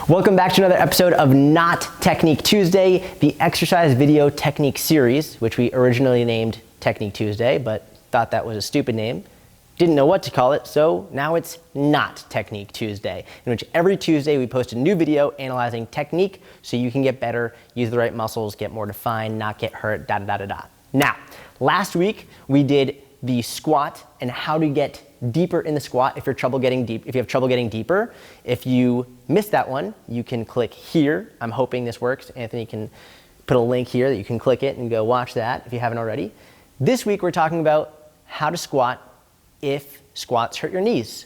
Welcome back to another episode of Not Technique Tuesday, the exercise video technique series, which we originally named Technique Tuesday, but thought that was a stupid name. Didn't know what to call it, so now it's Not Technique Tuesday, in which every Tuesday we post a new video analyzing technique so you can get better, use the right muscles, get more defined, not get hurt, da-da-da-da-da. Now, last week we did the squat and how to get deeper in the squat if you have trouble getting deeper. If you missed that one, you can click here. I'm hoping this works. Anthony can put a link here that you can click it and go watch that if you haven't already. This week we're talking about how to squat if squats hurt your knees.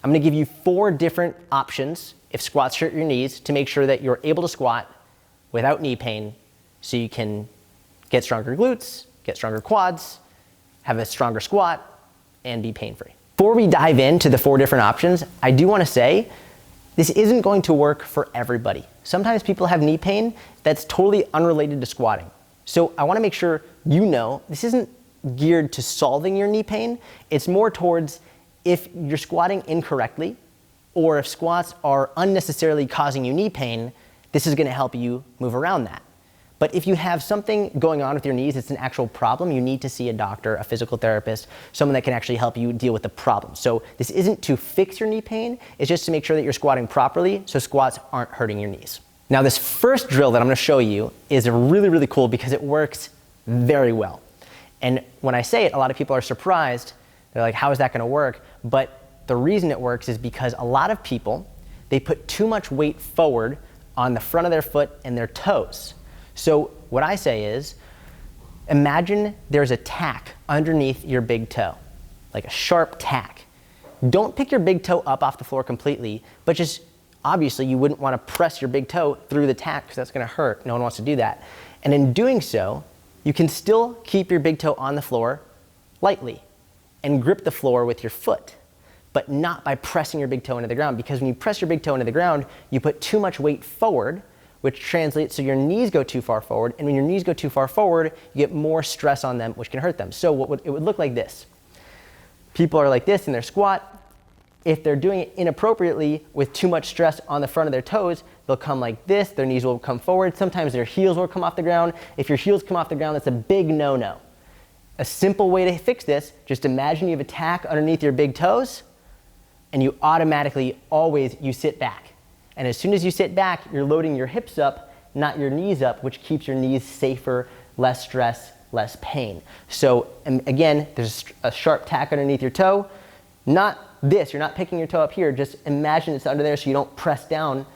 I'm going to give you 4 different options if squats hurt your knees to make sure that you're able to squat without knee pain so you can get stronger glutes, get stronger quads, have a stronger squat, and be pain-free. Before we dive into the 4 different options, I do want to say this isn't going to work for everybody. Sometimes people have knee pain that's totally unrelated to squatting. So I want to make sure you know this isn't geared to solving your knee pain. It's more towards if you're squatting incorrectly or if squats are unnecessarily causing you knee pain, this is going to help you move around that. But if you have something going on with your knees, it's an actual problem, you need to see a doctor, a physical therapist, someone that can actually help you deal with the problem. So this isn't to fix your knee pain, it's just to make sure that you're squatting properly so squats aren't hurting your knees. Now this first drill that I'm going to show you is really, really cool because it works very well. And when I say it, a lot of people are surprised. They're like, how is that going to work? But the reason it works is because a lot of people, they put too much weight forward on the front of their foot and their toes. So what I say is, imagine there's a tack underneath your big toe, like a sharp tack. Don't pick your big toe up off the floor completely, but just obviously you wouldn't want to press your big toe through the tack because that's going to hurt. No one wants to do that. And in doing so, you can still keep your big toe on the floor lightly and grip the floor with your foot, but not by pressing your big toe into the ground, because when you press your big toe into the ground, you put too much weight forward, which translates so your knees go too far forward, and when your knees go too far forward, you get more stress on them, which can hurt them. So it would look like this. People are like this in their squat. If they're doing it inappropriately with too much stress on the front of their toes, they'll come like this, their knees will come forward, sometimes their heels will come off the ground. If your heels come off the ground, that's a big no-no. A simple way to fix this, just imagine you have a tack underneath your big toes, and you automatically you sit back. And as soon as you sit back, you're loading your hips up, not your knees up, which keeps your knees safer, less stress, less pain. So again, there's a sharp tack underneath your toe. Not this, you're not picking your toe up here, just imagine it's under there so you don't press down,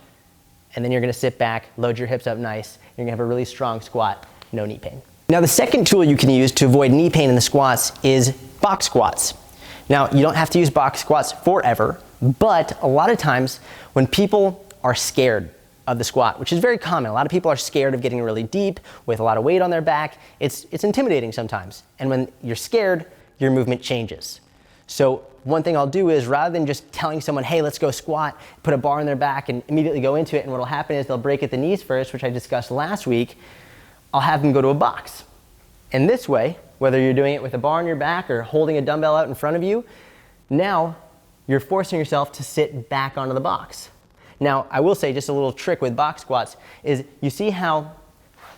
and then you're gonna sit back, load your hips up nice, you're gonna have a really strong squat, no knee pain. Now the second tool you can use to avoid knee pain in the squats is box squats. Now you don't have to use box squats forever, but a lot of times when people are scared of the squat, which is very common. A lot of people are scared of getting really deep with a lot of weight on their back. It's intimidating sometimes. And when you're scared, your movement changes. So one thing I'll do is, rather than just telling someone, hey, let's go squat, put a bar on their back and immediately go into it, and what'll happen is they'll break at the knees first, which I discussed last week, I'll have them go to a box. And this way, whether you're doing it with a bar on your back or holding a dumbbell out in front of you, now you're forcing yourself to sit back onto the box. Now, I will say just a little trick with box squats is, you see how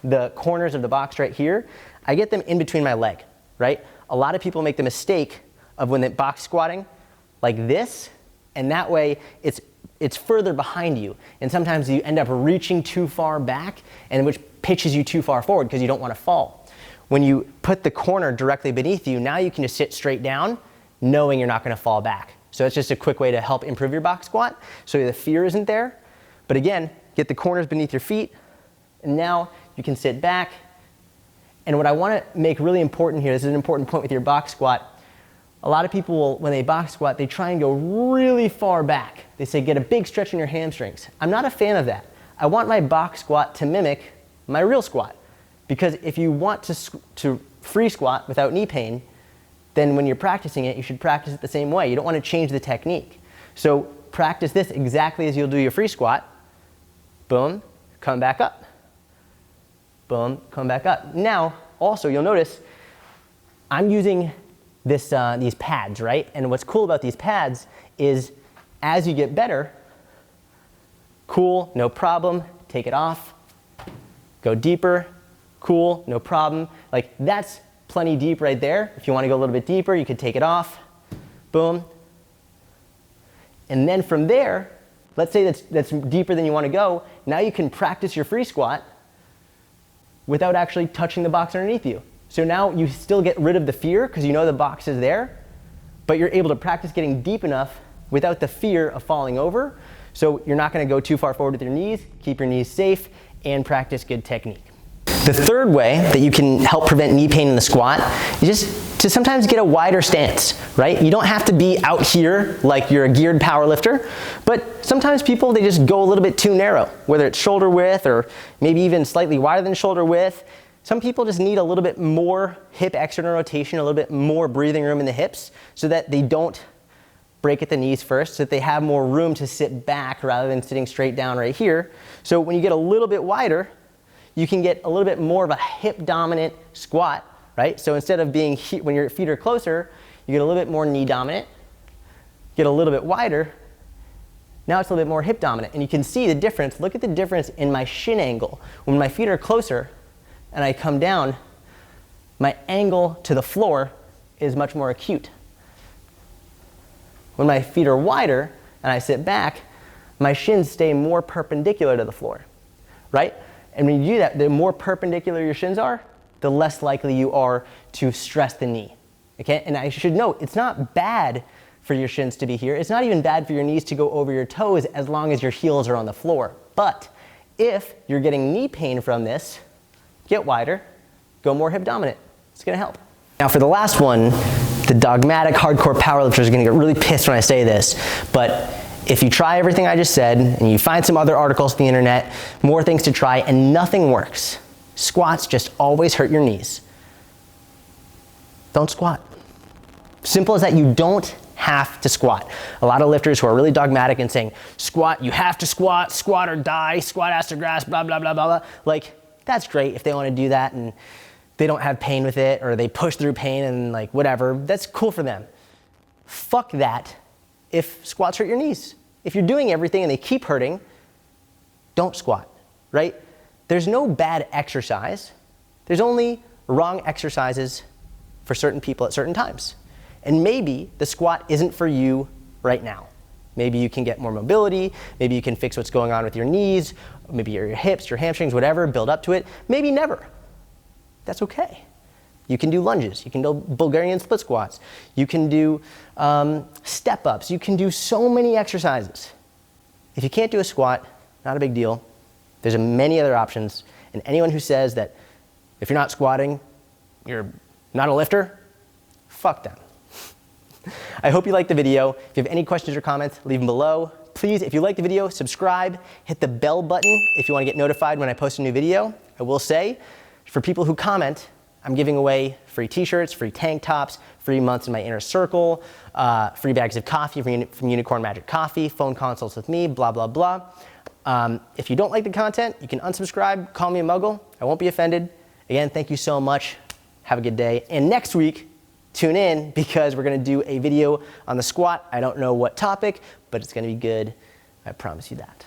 the corners of the box right here, I get them in between my leg, right? A lot of people make the mistake of when they're box squatting like this, and that way it's further behind you. And sometimes you end up reaching too far back, and which pitches you too far forward because you don't want to fall. When you put the corner directly beneath you, now you can just sit straight down knowing you're not going to fall back. So it's just a quick way to help improve your box squat so the fear isn't there. But again, get the corners beneath your feet, and now you can sit back. And what I want to make really important here, this is an important point with your box squat. A lot of people will, when they box squat, they try and go really far back. They say get a big stretch in your hamstrings. I'm not a fan of that. I want my box squat to mimic my real squat. Because if you want to free squat without knee pain, then when you're practicing it, you should practice it the same way. You don't want to change the technique. So practice this exactly as you'll do your free squat. Boom, come back up. Boom, come back up. Now, also you'll notice I'm using these pads, right? And what's cool about these pads is as you get better, cool, no problem, take it off. Go deeper, cool, no problem. Like that's plenty deep right there. If you want to go a little bit deeper, you could take it off, boom. And then from there, let's say that's deeper than you want to go, now you can practice your free squat without actually touching the box underneath you. So now you still get rid of the fear because you know the box is there, but you're able to practice getting deep enough without the fear of falling over. So you're not going to go too far forward with your knees, keep your knees safe, and practice good technique. The third way that you can help prevent knee pain in the squat is just to sometimes get a wider stance, right? You don't have to be out here like you're a geared power lifter, but sometimes people, they just go a little bit too narrow, whether it's shoulder width or maybe even slightly wider than shoulder width. Some people just need a little bit more hip external rotation, a little bit more breathing room in the hips so that they don't break at the knees first, so that they have more room to sit back rather than sitting straight down right here. So when you get a little bit wider, you can get a little bit more of a hip dominant squat, right? So instead of being, when your feet are closer, you get a little bit more knee dominant, get a little bit wider, now it's a little bit more hip dominant. And you can see the difference. Look at the difference in my shin angle. When my feet are closer and I come down, my angle to the floor is much more acute. When my feet are wider and I sit back, my shins stay more perpendicular to the floor, right? And when you do that, the more perpendicular your shins are, the less likely you are to stress the knee, okay? And I should note, it's not bad for your shins to be here. It's not even bad for your knees to go over your toes as long as your heels are on the floor. But if you're getting knee pain from this, get wider, go more hip dominant. It's gonna help. Now for the last one, the dogmatic hardcore powerlifters are gonna get really pissed when I say this, but if you try everything I just said and you find some other articles on the internet, more things to try, and nothing works, squats just always hurt your knees, don't squat. Simple as that. You don't have to squat. A lot of lifters who are really dogmatic and saying, squat, you have to squat, squat or die, squat ass to grass, blah, blah, blah, blah, blah. Like, that's great if they want to do that and they don't have pain with it, or they push through pain and like whatever, that's cool for them. Fuck that if squats hurt your knees. If you're doing everything and they keep hurting, don't squat, right? There's no bad exercise. There's only wrong exercises for certain people at certain times. And maybe the squat isn't for you right now. Maybe you can get more mobility, maybe you can fix what's going on with your knees, maybe your hips, your hamstrings, whatever, build up to it. Maybe never. That's okay. You can do lunges, you can do Bulgarian split squats, you can do step ups, you can do so many exercises. If you can't do a squat, not a big deal. There's many other options. And anyone who says that if you're not squatting, you're not a lifter, fuck them. I hope you liked the video. If you have any questions or comments, leave them below. Please, if you like the video, subscribe, hit the bell button if you want to get notified when I post a new video. I will say, for people who comment, I'm giving away free t-shirts, free tank tops, free months in my inner circle, free bags of coffee from Unicorn Magic Coffee, phone consults with me, blah, blah, blah. If you don't like the content, you can unsubscribe, call me a muggle. I won't be offended. Again, thank you so much. Have a good day. And next week, tune in because we're going to do a video on the squat. I don't know what topic, but it's going to be good. I promise you that.